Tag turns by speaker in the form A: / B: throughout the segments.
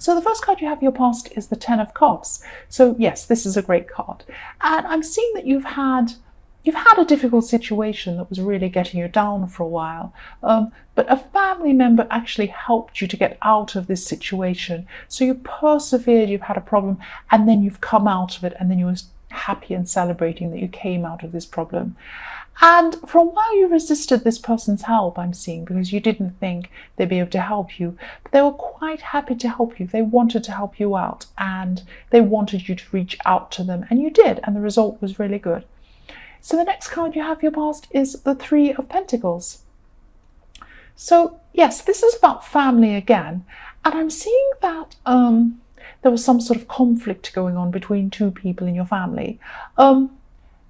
A: So the first card you have in your past is the Ten of Cups. So yes, this is a great card. And I'm seeing that you've had a difficult situation that was really getting you down for a while. But a family member actually helped you to get out of this situation. So you persevered, you've had a problem, and then you've come out of it, and then you were happy and celebrating that you came out of this problem. And for a while you resisted this person's help, I'm seeing, because you didn't think they'd be able to help you. But they were quite happy to help you. They wanted to help you out, and they wanted you to reach out to them, and you did, and the result was really good. So the next card you have in your past is the Three of Pentacles. So yes, this is about family again, and I'm seeing that there was some sort of conflict going on between two people in your family.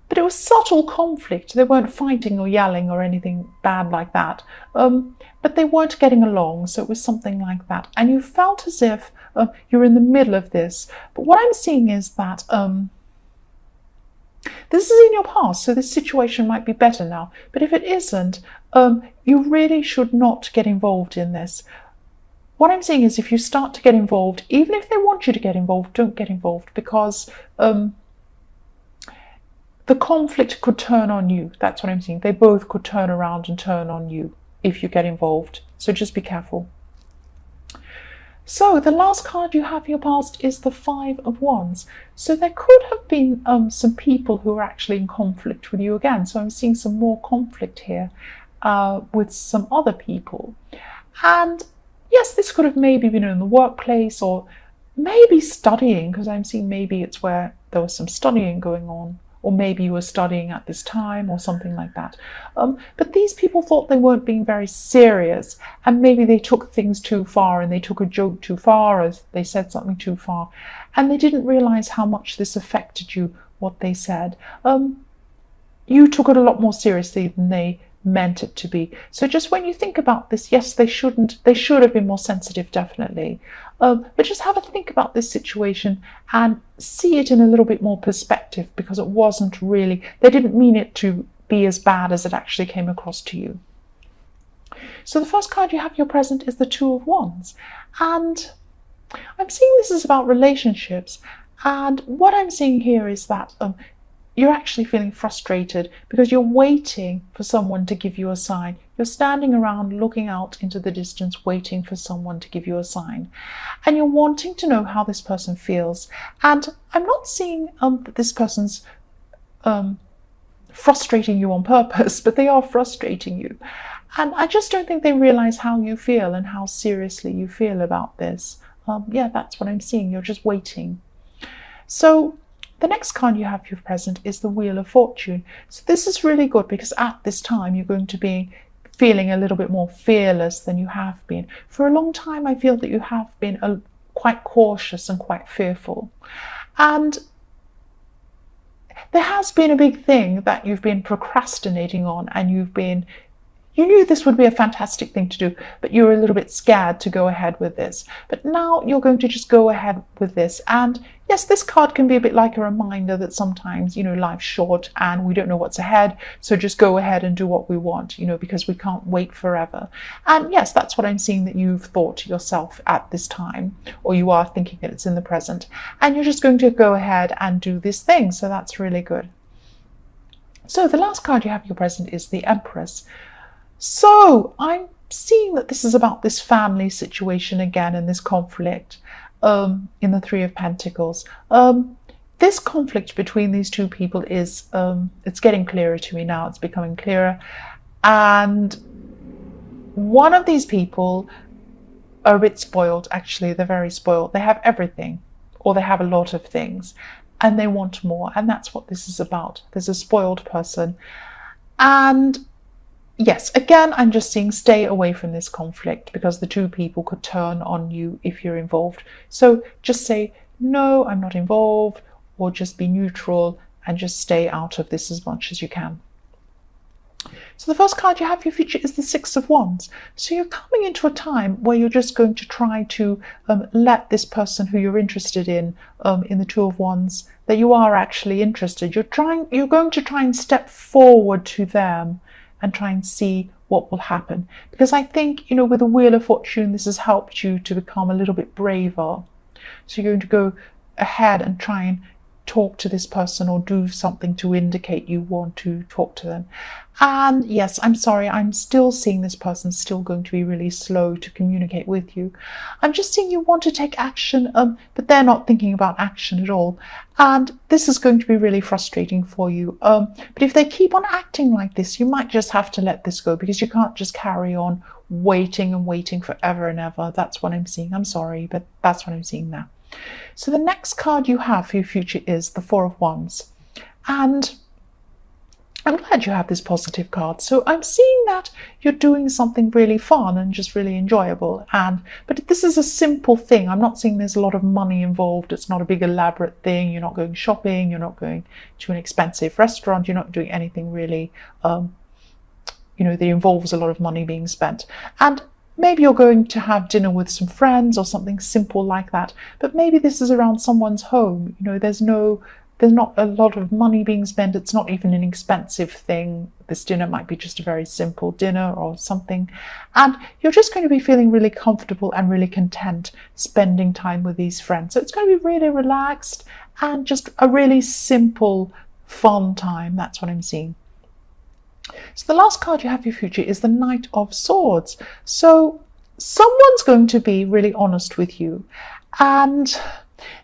A: But it was subtle conflict. They weren't fighting or yelling or anything bad like that. But they weren't getting along, so it was something like that. And you felt as if you're in the middle of this. But what I'm seeing is that this is in your past, so this situation might be better now. But if it isn't, you really should not get involved in this. What I'm saying is, if you start to get involved, even if they want you to get involved, don't get involved, because the conflict could turn on you. That's what I'm saying. They both could turn around and turn on you if you get involved. So just be careful. So the last card you have in your past is the Five of Wands. So there could have been some people who are actually in conflict with you again. So I'm seeing some more conflict here with some other people. And yes, this could have maybe been in the workplace, or maybe studying, because I'm seeing maybe it's where there was some studying going on. Or maybe you were studying at this time or something like that. But these people thought they weren't being very serious, and maybe they took things too far, and they took a joke too far, as they said something too far, and they didn't realize how much this affected you, what they said. You took it a lot more seriously than they meant it to be. So just when you think about this, yes, they should have been more sensitive, definitely. But just have a think about this situation and see it in a little bit more perspective, because it wasn't really, they didn't mean it to be as bad as it actually came across to you. So the first card you have in your present is the Two of Wands. And I'm seeing this is about relationships. And what I'm seeing here is that you're actually feeling frustrated because you're waiting for someone to give you a sign. You're standing around looking out into the distance, waiting for someone to give you a sign. And you're wanting to know how this person feels. And I'm not seeing that this person's frustrating you on purpose, but they are frustrating you. And I just don't think they realize how you feel and how seriously you feel about this. Yeah, that's what I'm seeing. You're just waiting. So the next card you have for your present is the Wheel of Fortune. So this is really good, because at this time you're going to be feeling a little bit more fearless than you have been. For a long time, I feel that you have been quite cautious and quite fearful. And there has been a big thing that you've been procrastinating on, and you knew this would be a fantastic thing to do, but you were a little bit scared to go ahead with this. But now you're going to just go ahead with this. And yes, this card can be a bit like a reminder that sometimes, life's short and we don't know what's ahead. So just go ahead and do what we want, because we can't wait forever. And yes, that's what I'm seeing that you've thought to yourself at this time, or you are thinking that it's in the present. And you're just going to go ahead and do this thing. So that's really good. So the last card you have in your present is the Empress. So I'm seeing that this is about this family situation again, and this conflict in the Three of Pentacles. This conflict between these two people is, it's getting clearer to me now. It's becoming clearer. And one of these people are a bit spoiled, actually. They're very spoiled. They have everything, or they have a lot of things, and they want more. And that's what this is about. There's a spoiled person. And yes, again, I'm just seeing stay away from this conflict, because the two people could turn on you if you're involved. So just say, no, I'm not involved, or just be neutral and just stay out of this as much as you can. So the first card you have for your future is the Six of Wands. So you're coming into a time where you're just going to try to let this person who you're interested in the Two of Wands, that you are actually interested. You're going to try and step forward to them and try and see what will happen. Because I think, you know, with the Wheel of Fortune, this has helped you to become a little bit braver. So you're going to go ahead and try and talk to this person or do something to indicate you want to talk to them. And yes, I'm sorry, I'm still seeing this person still going to be really slow to communicate with you. I'm just seeing you want to take action, but they're not thinking about action at all. And this is going to be really frustrating for you. But if they keep on acting like this, you might just have to let this go, because you can't just carry on waiting and waiting forever and ever. That's what I'm seeing. I'm sorry, but that's what I'm seeing now. So the next card you have for your future is the Four of Wands. And I'm glad you have this positive card. So I'm seeing that you're doing something really fun and just really enjoyable. But this is a simple thing. I'm not saying there's a lot of money involved. It's not a big elaborate thing. You're not going shopping. You're not going to an expensive restaurant. You're not doing anything really, you know, that involves a lot of money being spent. And maybe you're going to have dinner with some friends or something simple like that. But maybe this is around someone's home. You know, there's not a lot of money being spent. It's not even an expensive thing. This dinner might be just a very simple dinner or something. And you're just going to be feeling really comfortable and really content spending time with these friends. So it's going to be really relaxed and just a really simple, fun time. That's what I'm seeing. So the last card you have for your future is the Knight of Swords. So someone's going to be really honest with you, and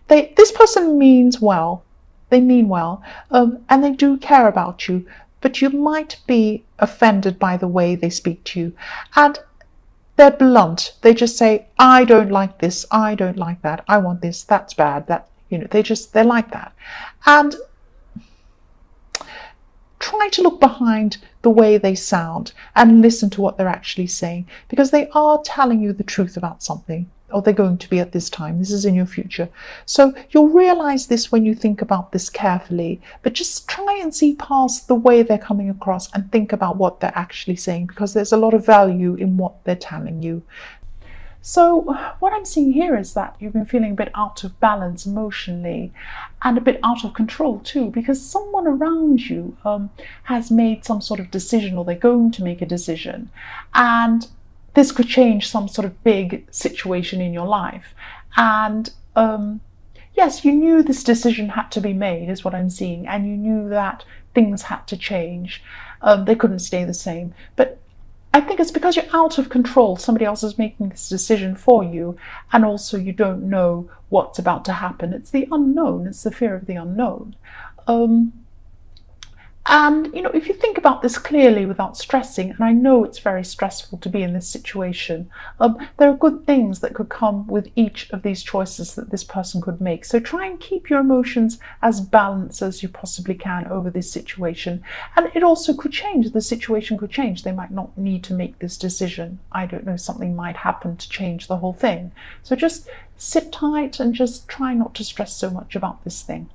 A: this person means well. They mean well, and they do care about you, but you might be offended by the way they speak to you. And they're blunt. They just say, I don't like this, I don't like that, I want this, that's bad, that, you know, they're like that. And try to look behind the way they sound and listen to what they're actually saying, because they are telling you the truth about something, or they're going to be at this time. This is in your future. So you'll realize this when you think about this carefully, but just try and see past the way they're coming across and think about what they're actually saying, because there's a lot of value in what they're telling you. So what I'm seeing here is that you've been feeling a bit out of balance emotionally and a bit out of control too, because someone around you has made some sort of decision, or they're going to make a decision, and this could change some sort of big situation in your life. And yes, you knew this decision had to be made, is what I'm seeing, and you knew that things had to change. They couldn't stay the same. But I think it's because you're out of control. Somebody else is making this decision for you, and also you don't know what's about to happen. It's the unknown. It's the fear of the unknown. And, you know, if you think about this clearly without stressing, and I know it's very stressful to be in this situation, there are good things that could come with each of these choices that this person could make. So try and keep your emotions as balanced as you possibly can over this situation. And it also could change. The situation could change. They might not need to make this decision. I don't know, something might happen to change the whole thing. So just sit tight and just try not to stress so much about this thing.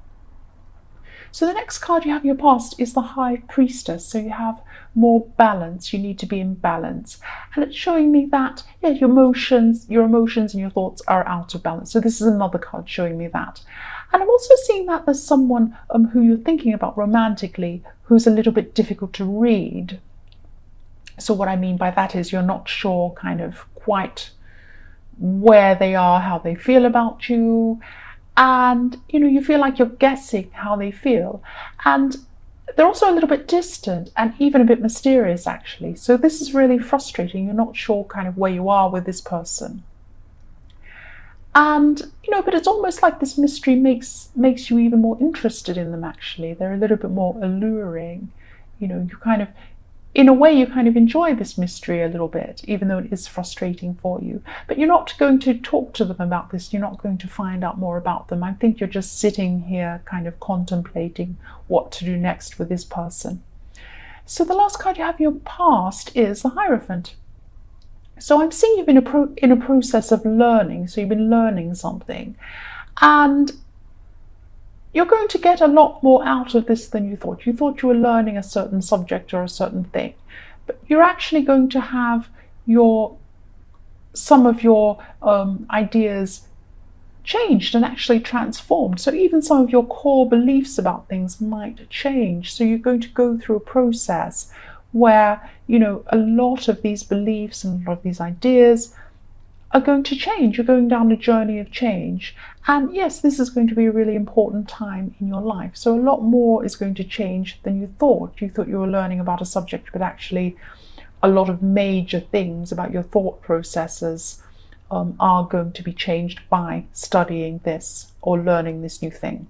A: So the next card you have in your past is the High Priestess. So you have more balance. You need to be in balance. And it's showing me that, yeah, your emotions and your thoughts are out of balance. So this is another card showing me that. And I'm also seeing that there's someone who you're thinking about romantically who's a little bit difficult to read. So what I mean by that is you're not sure kind of quite where they are, how they feel about you. And, you know, you feel like you're guessing how they feel. And they're also a little bit distant and even a bit mysterious, actually. So this is really frustrating. You're not sure kind of where you are with this person. And, you know, but it's almost like this mystery makes you even more interested in them, actually. They're a little bit more alluring. You know, you kind of, in a way, you kind of enjoy this mystery a little bit, even though it is frustrating for you. But you're not going to talk to them about this. You're not going to find out more about them. I think you're just sitting here kind of contemplating what to do next with this person. So the last card you have in your past is the Hierophant. So I'm seeing you've been in a process of learning. So you've been learning something. And you're going to get a lot more out of this than you thought. You thought you were learning a certain subject or a certain thing, but you're actually going to have some of your ideas changed and actually transformed. So even some of your core beliefs about things might change. So you're going to go through a process where, you know, a lot of these beliefs and a lot of these ideas are going to change. You're going down a journey of change. And yes, this is going to be a really important time in your life. So a lot more is going to change than you thought. You thought you were learning about a subject, but actually a lot of major things about your thought processes are going to be changed by studying this or learning this new thing.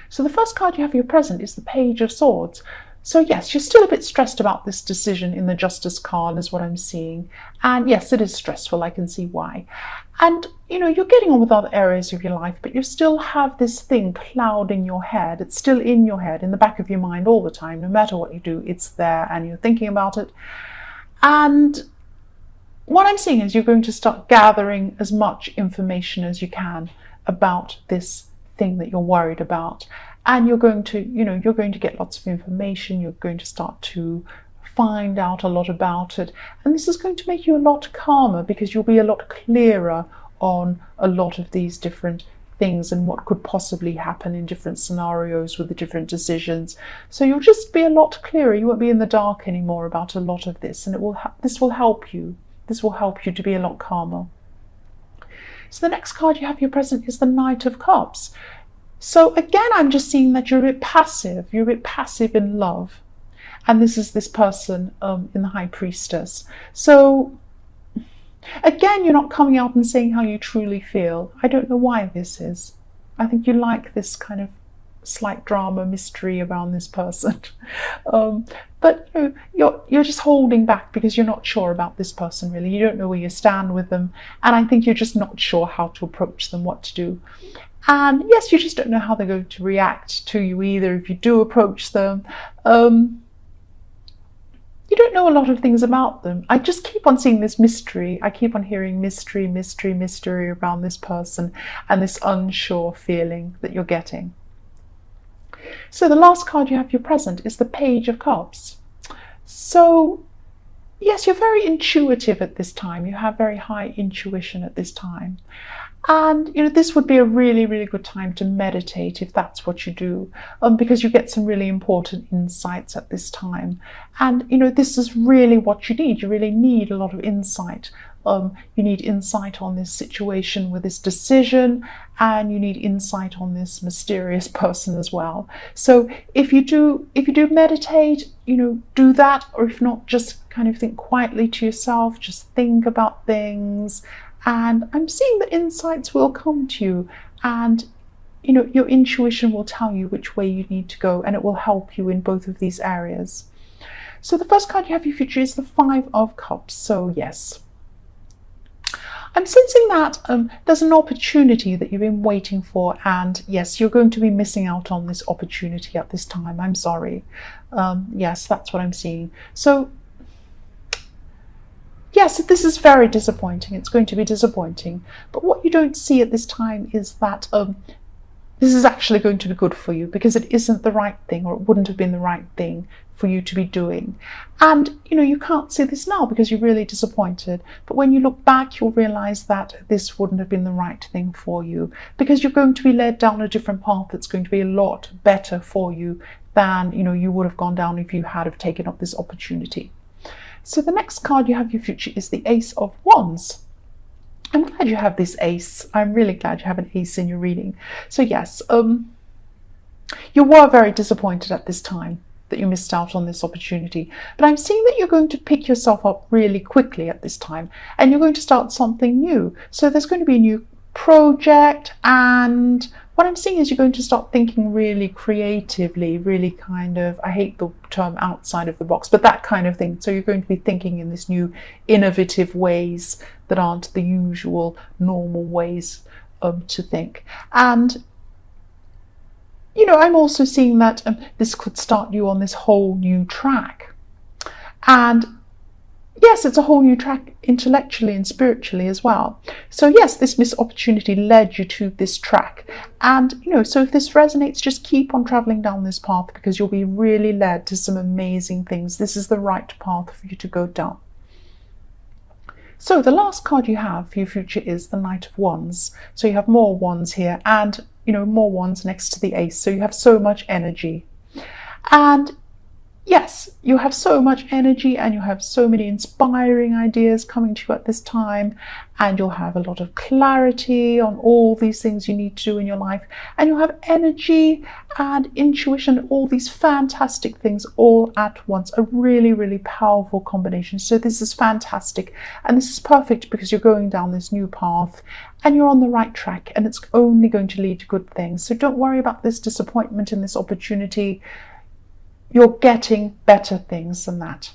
A: So the first card you have for your present is the Page of Swords. So yes, you're still a bit stressed about this decision in the Justice card is what I'm seeing. And yes, it is stressful, I can see why. And you know, you're getting on with other areas of your life, but you still have this thing clouding your head. It's still in your head, in the back of your mind all the time. No matter what you do, it's there and you're thinking about it. And what I'm seeing is you're going to start gathering as much information as you can about this thing that you're worried about. And you're going to, you know, you're going to get lots of information. You're going to start to find out a lot about it. And this is going to make you a lot calmer because you'll be a lot clearer on a lot of these different things and what could possibly happen in different scenarios with the different decisions. So you'll just be a lot clearer. You won't be in the dark anymore about a lot of this. And this will help you. This will help you to be a lot calmer. So the next card you have for your present is the Knight of Cups. So again, I'm just seeing that you're a bit passive. You're a bit passive in love. And this is this person in the High Priestess. So again, you're not coming out and saying how you truly feel. I don't know why this is. I think you like this kind of slight drama mystery around this person. But you know, you're just holding back because you're not sure about this person really. You don't know where you stand with them. And I think you're just not sure how to approach them, what to do. And yes, you just don't know how they're going to react to you either if you do approach them. You don't know a lot of things about them. I just keep on seeing this mystery. I keep on hearing mystery, mystery, mystery around this person and this unsure feeling that you're getting. So the last card you have for your present is the Page of Cups. So yes, you're very intuitive at this time. You have very high intuition at this time. And you know, this would be a really, really good time to meditate if that's what you do, because you get some really important insights at this time. And you know, this is really what you need. You really need a lot of insight. You need insight on this situation with this decision, and you need insight on this mysterious person as well. So if you do meditate, you know, do that, or if not, just kind of think quietly to yourself, just think about things. And I'm seeing that insights will come to you, and you know, your intuition will tell you which way you need to go, and it will help you in both of these areas. So the first card you have for your future is the Five of Cups. So yes, I'm sensing that there's an opportunity that you've been waiting for, and yes, you're going to be missing out on this opportunity at this time. I'm sorry. Yes, that's what I'm seeing. So yes, this is very disappointing. It's going to be disappointing. But what you don't see at this time is that this is actually going to be good for you, because it isn't the right thing, or it wouldn't have been the right thing for you to be doing. And you know, you can't see this now because you're really disappointed. But when you look back, you'll realize that this wouldn't have been the right thing for you, because you're going to be led down a different path that's going to be a lot better for you than, you know, you would have gone down if you had have taken up this opportunity. So the next card you have for your future is the Ace of Wands. I'm glad you have this ace. I'm really glad you have an ace in your reading. So yes, you were very disappointed at this time that you missed out on this opportunity. But I'm seeing that you're going to pick yourself up really quickly at this time, and you're going to start something new. So there's going to be a new project, and what I'm seeing is you're going to start thinking really creatively, really kind of, I hate the term outside of the box, but that kind of thing. So you're going to be thinking in this new innovative ways that aren't the usual normal ways to think. And you know, I'm also seeing that this could start you on this whole new track. And yes, it's a whole new track intellectually and spiritually as well. So yes, this missed opportunity led you to this track. And you know, so if this resonates, just keep on traveling down this path, because you'll be really led to some amazing things. This is the right path for you to go down. So the last card you have for your future is the Knight of Wands. So you have more wands here, and you know, more wands next to the ace. So you have so much energy. And yes, you have so much energy and you have so many inspiring ideas coming to you at this time, and you'll have a lot of clarity on all these things you need to do in your life, and you'll have energy and intuition, all these fantastic things all at once. A really, really powerful combination. So this is fantastic, and this is perfect because you're going down this new path and you're on the right track, and it's only going to lead to good things. So don't worry about this disappointment in this opportunity. You're getting better things than that.